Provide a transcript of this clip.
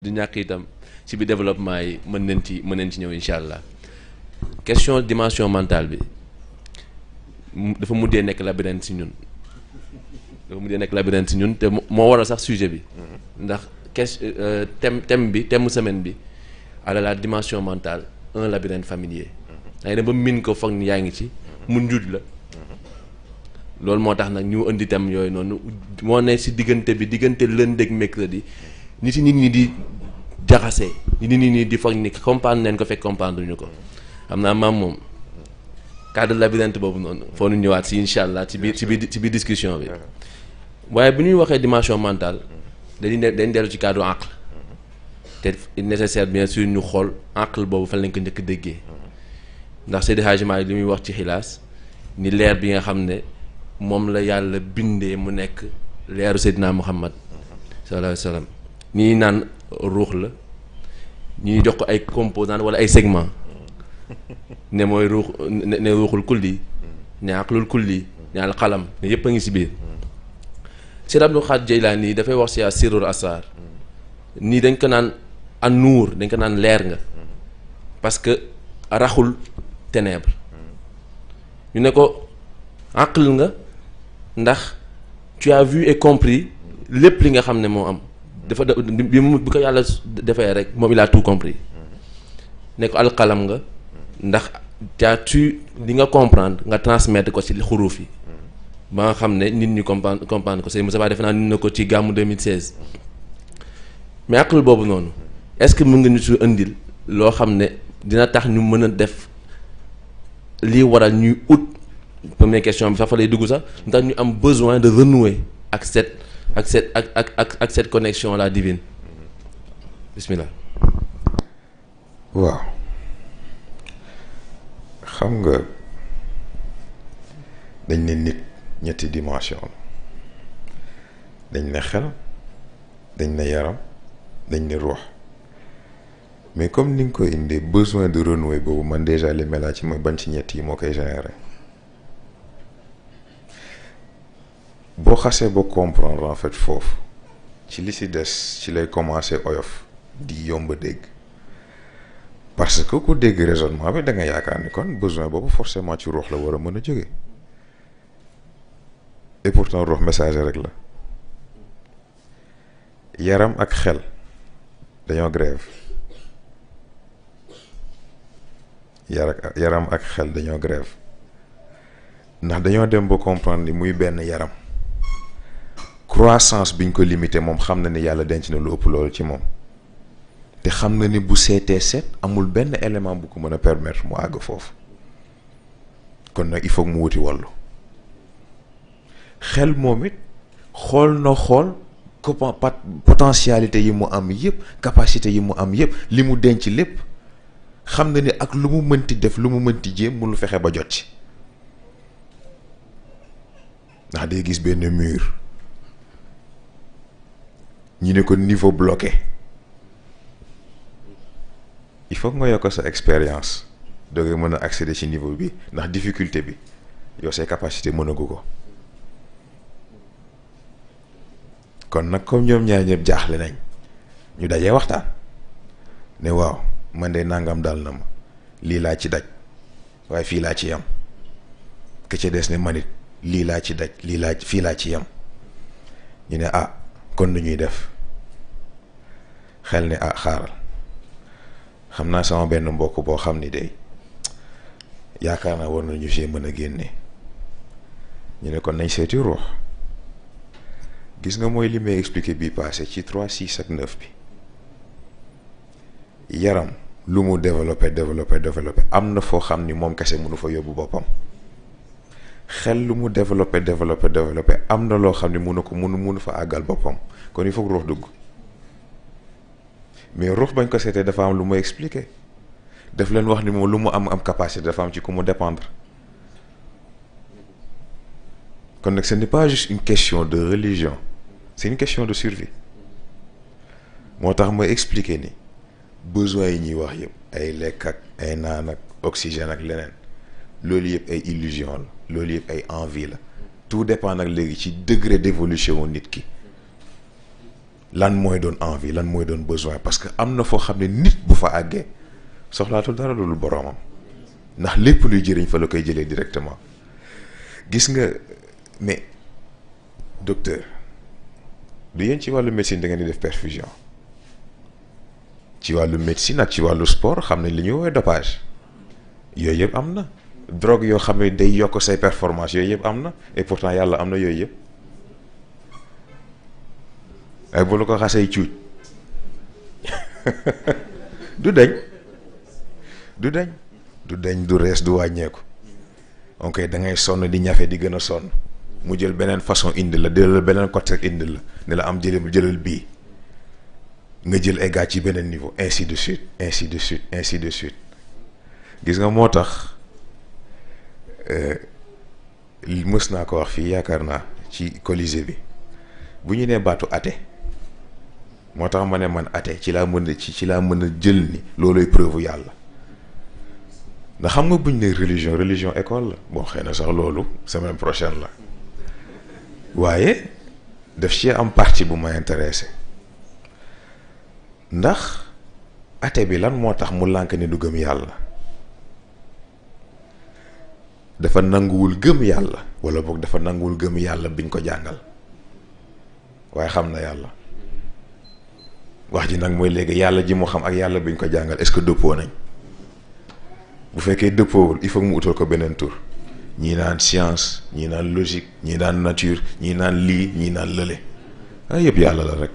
du ñàkk itam ci bi développement yi mën nañ ci ñëw incha allah question dimension mentale bi dafa mujjee nekk labyrinthe ci ñun te moo waral sax sujet bi ndax thème mu semaine bi ala la dimension mentale un labyrinthe familier da ngay dem ba min ko foog ni yaa ngi ci mu njuuj la loolu moo tax nag ñu indi thème yooyu noonu moo ne ci diggante lundi ak mercredi nit ñi di jaxase nit ñi di foog ni comprendre neen ko fekk comprendre ñu ko xam naa maam moom cadre labyrinthe boobu noonu foo ñu ñëwaat ci incha allah ci biir discussion bi waaye bu ñuy waxee dimension mentale dañ dellu ci cadre aql te nécessaire bien sûr ñu xool aql boobu fan lañ ko njëkk déggee ndax Seydi Hadji Malick li muy wax ci xilaas ni leer bi nga xam ne moom la yàlla bindee mu nekk leeru Seydina Muhammad sallallahu alayhi wa sallam ñii naan ruux la ñuy jox ko ay composants wala ay segments ne mooy ruuxul kulli ne aqlul kulli ne al qalam ne yëpp a ngi si biir Seydi Abdul Xaadir Jeylaani dafay wax si sirrul asrar nii dañ ko naan an nuur dañ ko naan leer nga parce que raxul ténèbre ñu ne ko aql nga ndax tu as vu et compris lépp li nga xam ne moo am dafa bi ko yàlla defee rek moom il a tout compris ne ko alqalam nga ndax tu li nga comprendre nga transmettre ko ci xuruuf yi ba nga xam ne nit ñi comprendre ko Sëñ Moussa Ba defe naa nit na ko ci gàmmu 2016 mais aql boobu noonu est-ce que mën nga ñu su indil loo xam ne dina tax ñu mën a def lii waral ñuy ut première question bi sax fa lay dugg sax ndax ñu am besoin de renouer ak cette connexion la divine bismillah. waaw xam nga dañ ne nit ñetti dimension la dañ ne xel dañ ne yaram dañ ne ruux mais comme ni nga koy indee besoin de renouer boobu man déjà li melaa ci mooy ban ci ñett yi moo koy générer boo xasee ba comprendre en fait foofu ci li ci des ci lay commencer oyof di yomb a dégg parce que ku dégg raisonnement bi da nga yaakaar ni kon besoin boobu forcément ci ruux la war a mën a jóge et pourtant ruux messager rek la yaram ak xel dañoo grève yaram ak xel dañoo grève ndax dañoo dem ba comprendre ni muy benn yaram croissance biñ ko limité moom xam na ni yàlla denc na lu ëpp loolu ci moom te xam na ni bu seetee seet amul benn élément bu ko mën a permettre mu àgg foofu kon nag il faut mu wuti wàllu xel moom it xool potentialité yi mu am yëpp capacité yi mu am yëpp li mu denc lépp xam na ni ak lu mu mënti def lu mu mënti jéem mu lu fexe ba jot ci ndax day gis benn mur ñu ne ko niveau bloqué il faut que nga yokk sa expérience doo nga mën a accéder ci niveau bi ndax difficulté bi yow say capacité mënagu ko kon nag comme ñoom ñaar ñëpp jaaxle nañ ñu dajee waxtaan ne waaw man de nangam dal na ma lii laa ci daj waaye fii laa ci yam ke ca des ne manit lii laa ci daj fii laa ci yam ñu ne ah kon nu ñuy def xel ne ah xaaral xam naa sama benn mbokk boo xam ni de yaakaar naa war nañu see mën a génne ñu ne kon nañ seeti ruux gis nga mooy li may expliqué bii passé ci 3 6 ak 9 bi yaram lu mu développé am na foo xam ni moom kese mënu fa yóbbu boppam xel lu mu développé am na loo xam ni mënu fa àggal boppam kon il faut que ruux dugg mais ruux bañ ko seetee dafa am lu mu expliqué daf leen wax ni moom lu mu am capacité dafa am ci ku mu dépendre kon nag ce n'est pas juste une question de religion c'est une question de survie moo tax mooy expliqué ni besoin yi ñuy wax yëpp ay lekk ak ay naan ak oxygène ak leneen loolu yëpp ay illusion la loolu yëpp ay envie la tout dépend nag léegi ci degré d'évolution nit ki lan mooy doon envie lan mooy doon besoin parce que am na foo xam ne nit bu fa àggee soxlaatul dara loolu boroomam ndax lépp luy jëriñ fa la koy jëlee directement gis nga mais docteur du yéen ci wàllu médecine da ngeen di def perfusion ci wàllu médecine ak ci wàllu sport xam nañ li ñuy woowee dopage yooyu yëpp am na drogue yoo xam ne day yokk say performance yooyu yëpp am na et pourtant yàlla am na yooyu yëpp ay bu la ko xasee cuuj du dañ du dañ du dañ du rees du wàññeeku ok da ngay sonn di ñafe di gën a sonn mu jël beneen façon indi la jëlal beneen côté indi la ne la am jëlal bii nga jël ay gars ci beneen niveau ainsi de suite ainsi de suite ainsi de suite gis nga moo tax mës naa ko wax fii yaakaar naa ci Colisée bi bu ñu nee baatu athée moo tax ma ne man athée ci laa mën a ci laa mën a jël ni looloy preuve yàlla ndax xam nga buñ ne religion école la bon xëy na sax loolu semaine prochaine la waaye daf ci am partie bu ma intéressé ndax athée bi lan moo tax mu lànk ni du gëm yàlla dafa nanguwul gëm yàlla wala boog dafa nanguwul gëm yàlla biñ ko jàngal waaye xam na yàlla wax ji nag mooy léegi yàlla ji mu xam ak yàlla biñ ko jàngal est-ce que dëppoo nañ bu fekkee dëppoowul il faut mu utal ko beneen tur ñii naan science ñii naan logique ñii naan nature ñii naan lii ñii naan lële ah yëpp yàlla la rek